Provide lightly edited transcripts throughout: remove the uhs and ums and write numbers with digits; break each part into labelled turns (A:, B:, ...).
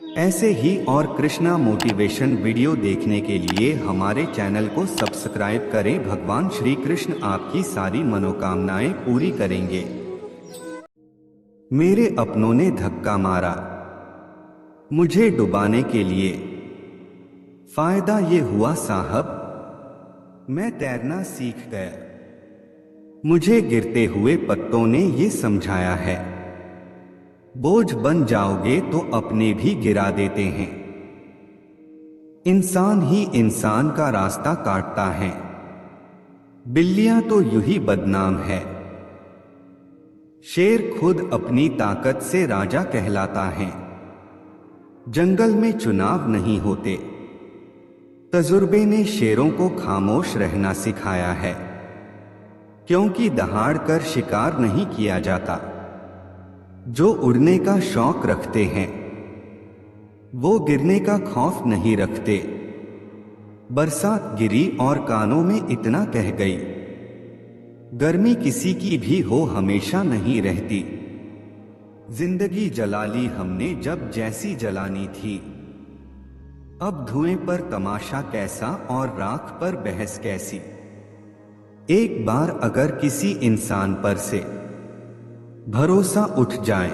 A: ऐसे ही और Krishna motivation video देखने के लिए हमारे चैनल को सब्सक्राइब करें। भगवान श्री कृष्ण आपकी सारी मनोकामनाएं पूरी करेंगे। मेरे अपनों ने धक्का मारा मुझे डुबाने के लिए। फायदा ये हुआ साहब, मैं तैरना सीख गया। मुझे गिरते हुए पत्तों ने ये समझाया है, बोझ बन जाओगे तो अपने भी गिरा देते हैं। इंसान ही इंसान का रास्ता काटता है, बिल्लियां तो यूं ही बदनाम है। शेर खुद अपनी ताकत से राजा कहलाता है। जंगल में चुनाव नहीं होते, तजुर्बे ने शेरों को खामोश रहना सिखाया है। क्योंकि दहाड़ कर शिकार नहीं किया जाता। जो उड़ने का शौक रखते हैं वो गिरने का खौफ नहीं रखते। बरसात गिरी और कानों में इतना कह गई, गर्मी किसी की भी हो हमेशा नहीं रहती। जिंदगी जला ली हमने जब जैसी जलानी थी। अब धुएं पर तमाशा कैसा और राख पर बहस कैसी। एक बार अगर किसी इंसान पर से भरोसा उठ जाए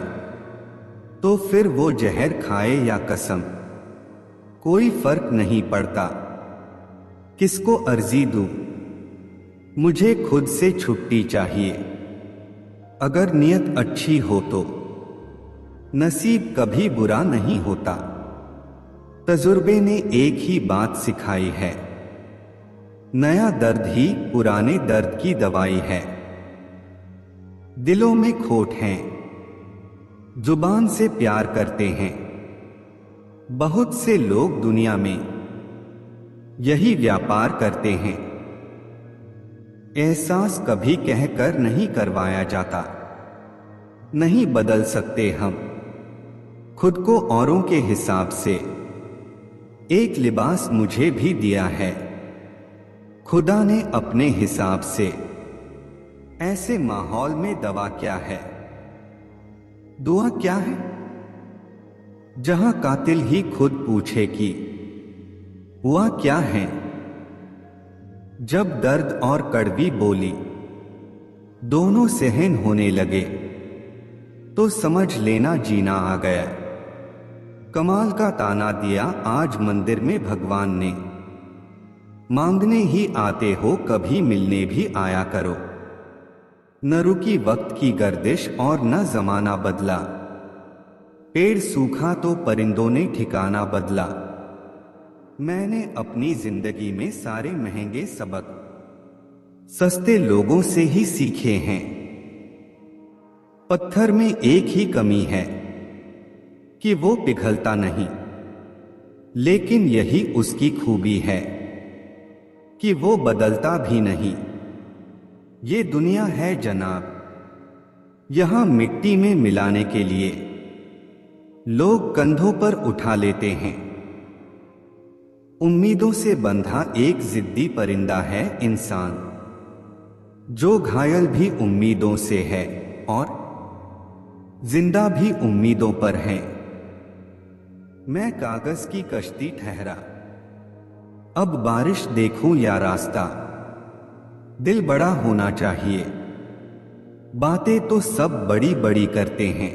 A: तो फिर वो जहर खाए या कसम, कोई फर्क नहीं पड़ता। किसको अर्जी दूं, मुझे खुद से छुट्टी चाहिए। अगर नियत अच्छी हो तो नसीब कभी बुरा नहीं होता। तजुर्बे ने एक ही बात सिखाई है, नया दर्द ही पुराने दर्द की दवाई है। दिलों में खोट है, जुबान से प्यार करते हैं। बहुत से लोग दुनिया में यही व्यापार करते हैं। एहसास कभी कहकर नहीं करवाया जाता। नहीं बदल सकते हम खुद को औरों के हिसाब से। एक लिबास मुझे भी दिया है खुदा ने अपने हिसाब से। ऐसे माहौल में दवा क्या है, दुआ क्या है। जहां कातिल ही खुद पूछे कि हुआ क्या है। जब दर्द और कड़वी बोली दोनों सहन होने लगे तो समझ लेना जीना आ गया। कमाल का ताना दिया आज मंदिर में भगवान ने, मांगने ही आते हो कभी मिलने भी आया करो। न रुकी वक्त की गर्दिश और न जमाना बदला। पेड़ सूखा तो परिंदों ने ठिकाना बदला। मैंने अपनी जिंदगी में सारे महंगे सबक सस्ते लोगों से ही सीखे हैं। पत्थर में एक ही कमी है कि वो पिघलता नहीं, लेकिन यही उसकी खूबी है कि वो बदलता भी नहीं। ये दुनिया है जनाब, यहां मिट्टी में मिलाने के लिए लोग कंधों पर उठा लेते हैं। उम्मीदों से बंधा एक जिद्दी परिंदा है इंसान, जो घायल भी उम्मीदों से है और जिंदा भी उम्मीदों पर है। मैं कागज की कश्ती ठहरा, अब बारिश देखूं या रास्ता। दिल बड़ा होना चाहिए, बातें तो सब बड़ी बड़ी करते हैं।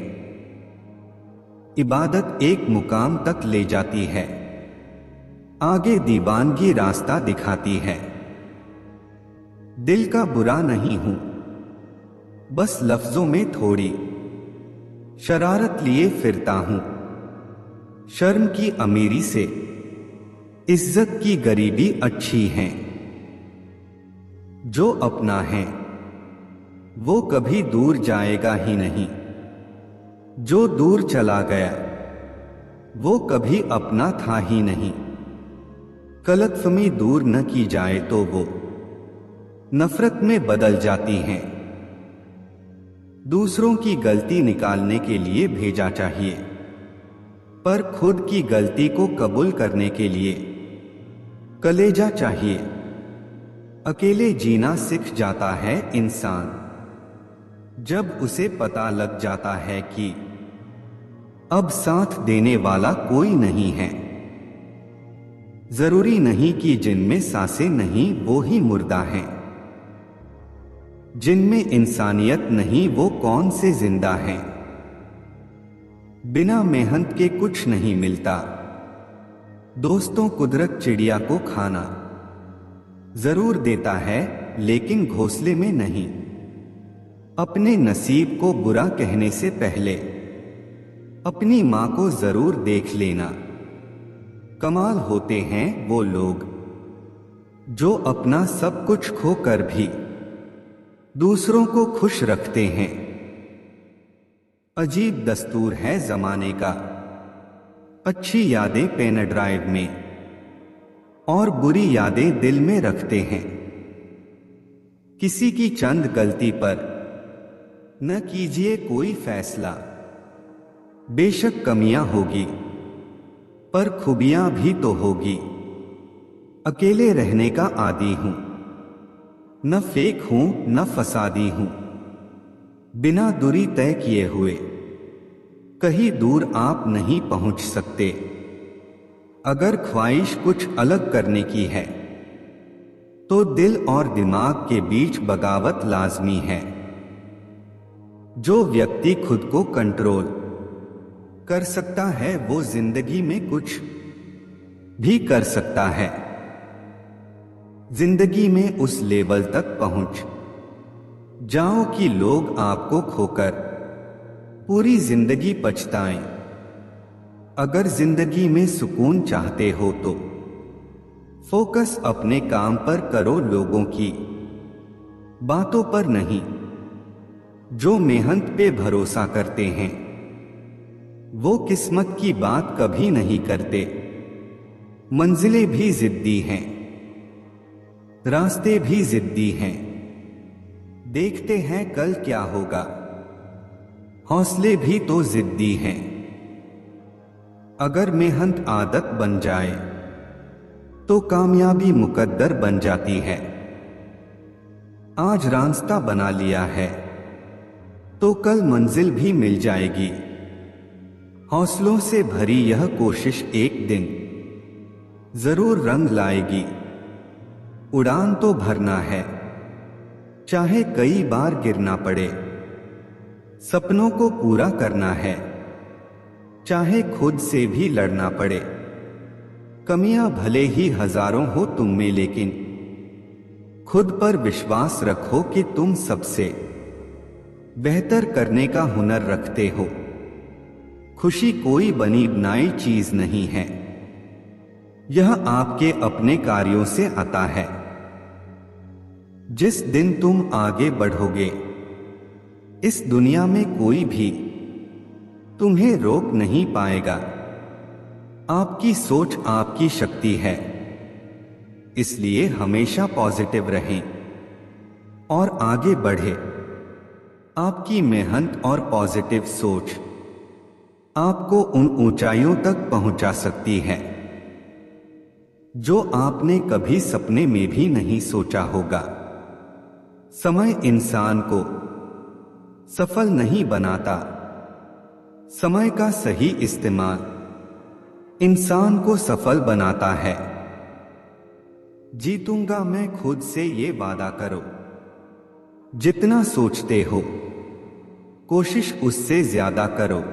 A: इबादत एक मुकाम तक ले जाती है, आगे दीवानगी रास्ता दिखाती है। दिल का बुरा नहीं हूं, बस लफ्जों में थोड़ी शरारत लिए फिरता हूं। शर्म की अमीरी से इज्जत की गरीबी अच्छी है। जो अपना है वो कभी दूर जाएगा ही नहीं। जो दूर चला गया वो कभी अपना था ही नहीं। गलतफहमी दूर न की जाए तो वो नफरत में बदल जाती हैं। दूसरों की गलती निकालने के लिए भेजा चाहिए, पर खुद की गलती को कबूल करने के लिए कलेजा चाहिए। अकेले जीना सीख जाता है इंसान, जब उसे पता लग जाता है कि अब साथ देने वाला कोई नहीं है। जरूरी नहीं कि जिनमें सांसें नहीं वो ही मुर्दा हैं। जिनमें इंसानियत नहीं वो कौन से जिंदा हैं। बिना मेहनत के कुछ नहीं मिलता। दोस्तों, कुदरत चिड़िया को खाना जरूर देता है, लेकिन घोंसले में नहीं। अपने नसीब को बुरा कहने से पहले अपनी मां को जरूर देख लेना। कमाल होते हैं वो लोग जो अपना सब कुछ खोकर भी दूसरों को खुश रखते हैं। अजीब दस्तूर है जमाने का, अच्छी यादें पेन ड्राइव में और बुरी यादें दिल में रखते हैं। किसी की चंद गलती पर न कीजिए कोई फैसला। बेशक कमियां होगी पर खूबियां भी तो होगी। अकेले रहने का आदी हूं, न फेक हूं न फसादी हूं। बिना दूरी तय किए हुए कहीं दूर आप नहीं पहुंच सकते। अगर ख्वाहिश कुछ अलग करने की है तो दिल और दिमाग के बीच बगावत लाजमी है। जो व्यक्ति खुद को कंट्रोल कर सकता है वो जिंदगी में कुछ भी कर सकता है। जिंदगी में उस लेवल तक पहुंच जाओ कि लोग आपको खोकर पूरी जिंदगी पछताएं। अगर जिंदगी में सुकून चाहते हो तो फोकस अपने काम पर करो, लोगों की बातों पर नहीं। जो मेहनत पे भरोसा करते हैं वो किस्मत की बात कभी नहीं करते। मंजिलें भी जिद्दी हैं, रास्ते भी जिद्दी हैं। देखते हैं कल क्या होगा, हौसले भी तो जिद्दी हैं। अगर मेहनत आदत बन जाए तो कामयाबी मुकद्दर बन जाती है। आज रास्ता बना लिया है तो कल मंजिल भी मिल जाएगी। हौसलों से भरी यह कोशिश एक दिन जरूर रंग लाएगी। उड़ान तो भरना है, चाहे कई बार गिरना पड़े। सपनों को पूरा करना है, चाहे खुद से भी लड़ना पड़े। कमियां भले ही हजारों हो तुम में, लेकिन खुद पर विश्वास रखो कि तुम सबसे बेहतर करने का हुनर रखते हो। खुशी कोई बनी बनाई चीज नहीं है, यह आपके अपने कार्यों से आता है। जिस दिन तुम आगे बढ़ोगे इस दुनिया में कोई भी तुम्हें रोक नहीं पाएगा। आपकी सोच आपकी शक्ति है, इसलिए हमेशा पॉजिटिव रहें और आगे बढ़े। आपकी मेहनत और पॉजिटिव सोच आपको उन ऊंचाइयों तक पहुंचा सकती है जो आपने कभी सपने में भी नहीं सोचा होगा। समय इंसान को सफल नहीं बनाता, समय का सही इस्तेमाल इंसान को सफल बनाता है। जीतूंगा मैं खुद से ये वादा करो। जितना सोचते हो कोशिश उससे ज्यादा करो।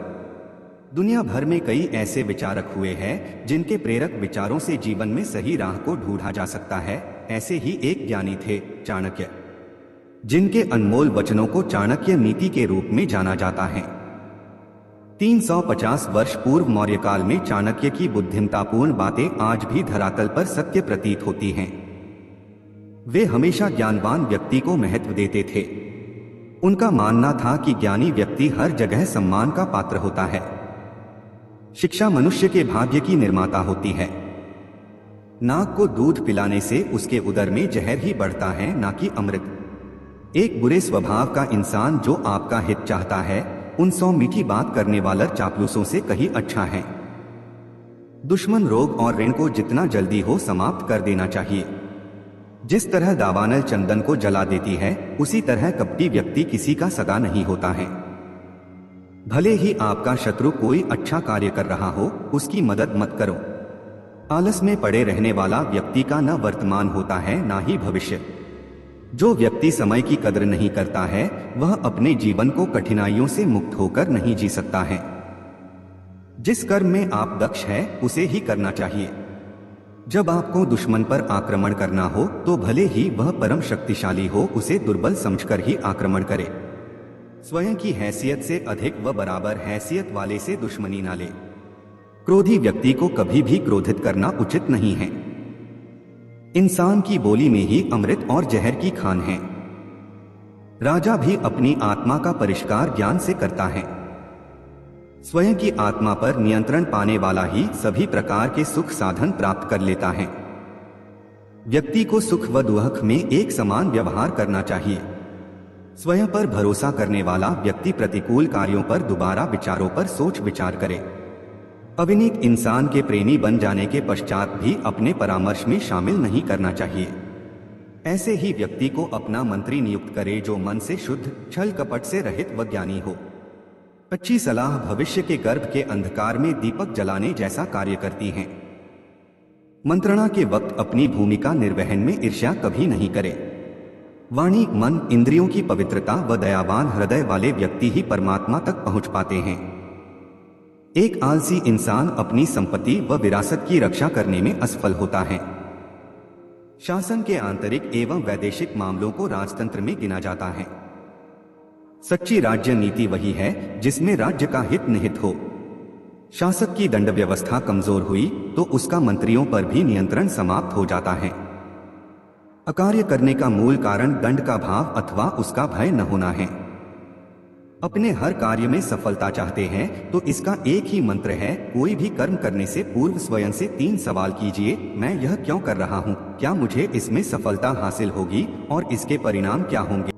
A: दुनिया भर में कई ऐसे विचारक हुए हैं जिनके प्रेरक विचारों से जीवन में सही राह को ढूंढा जा सकता है। ऐसे ही एक ज्ञानी थे चाणक्य, जिनके अनमोल वचनों को चाणक्य नीति के रूप में जाना जाता है। 350 वर्ष पूर्व मौर्य काल में चाणक्य की बुद्धिमतापूर्ण बातें आज भी धरातल पर सत्य प्रतीत होती हैं। वे हमेशा ज्ञानवान व्यक्ति को महत्व देते थे। उनका मानना था कि ज्ञानी व्यक्ति हर जगह सम्मान का पात्र होता है। शिक्षा मनुष्य के भाग्य की निर्माता होती है। नाक को दूध पिलाने से उसके उदर में जहर ही बढ़ता है, ना कि अमृत। एक बुरे स्वभाव का इंसान जो आपका हित चाहता है उन 100 मीठी बात करने वाले चापलूसों से कहीं अच्छा है। दुश्मन रोग और ऋण को जितना जल्दी हो समाप्त कर देना चाहिए। जिस तरह दावानल चंदन को जला देती है, उसी तरह कपटी व्यक्ति किसी का सगा नहीं होता है। भले ही आपका शत्रु कोई अच्छा कार्य कर रहा हो, उसकी मदद मत करो। आलस में पड़े रहने वाला व्यक्ति का न वर्तमान होता है ना ही भविष्य। जो व्यक्ति समय की कदर नहीं करता है, वह अपने जीवन को कठिनाइयों से मुक्त होकर नहीं जी सकता है। जिस कर्म में आप दक्ष हैं, उसे ही करना चाहिए। जब आपको दुश्मन पर आक्रमण करना हो तो भले ही वह परम शक्तिशाली हो, उसे दुर्बल समझकर ही आक्रमण करे। स्वयं की हैसियत से अधिक व बराबर हैसियत वाले से दुश्मनी ना ले। क्रोधी व्यक्ति को कभी भी क्रोधित करना उचित नहीं है। इंसान की बोली में ही अमृत और जहर की खान है। राजा भी अपनी आत्मा का परिष्कार ज्ञान से करता है। स्वयं की आत्मा पर नियंत्रण पाने वाला ही सभी प्रकार के सुख साधन प्राप्त कर लेता है। व्यक्ति को सुख व दुख में एक समान व्यवहार करना चाहिए। स्वयं पर भरोसा करने वाला व्यक्ति प्रतिकूल कार्यों पर दोबारा विचारों पर सोच विचार करे। अविनीत इंसान के प्रेमी बन जाने के पश्चात भी अपने परामर्श में शामिल नहीं करना चाहिए। ऐसे ही व्यक्ति को अपना मंत्री नियुक्त करे जो मन से शुद्ध, छल कपट से रहित व ज्ञानी हो। अच्छी सलाह भविष्य के गर्भ के अंधकार में दीपक जलाने जैसा कार्य करती है। मंत्रणा के वक्त अपनी भूमिका निर्वहन में ईर्ष्या कभी नहीं करे। वाणी, मन, इंद्रियों की पवित्रता व दयावान हृदय वाले व्यक्ति ही परमात्मा तक पहुंच पाते हैं। एक आलसी इंसान अपनी संपत्ति व विरासत की रक्षा करने में असफल होता है। शासन के आंतरिक एवं वैदेशिक मामलों को राजतंत्र में गिना जाता है। सच्ची राज्य नीति वही है जिसमें राज्य का हित निहित हो। शासक की दंड व्यवस्था कमजोर हुई तो उसका मंत्रियों पर भी नियंत्रण समाप्त हो जाता है। अकार्य करने का मूल कारण दंड का भाव अथवा उसका भय न होना है। अपने हर कार्य में सफलता चाहते हैं तो इसका एक ही मंत्र है, कोई भी कर्म करने से पूर्व स्वयं से 3 सवाल कीजिए। मैं यह क्यों कर रहा हूँ? क्या मुझे इसमें सफलता हासिल होगी? और इसके परिणाम क्या होंगे?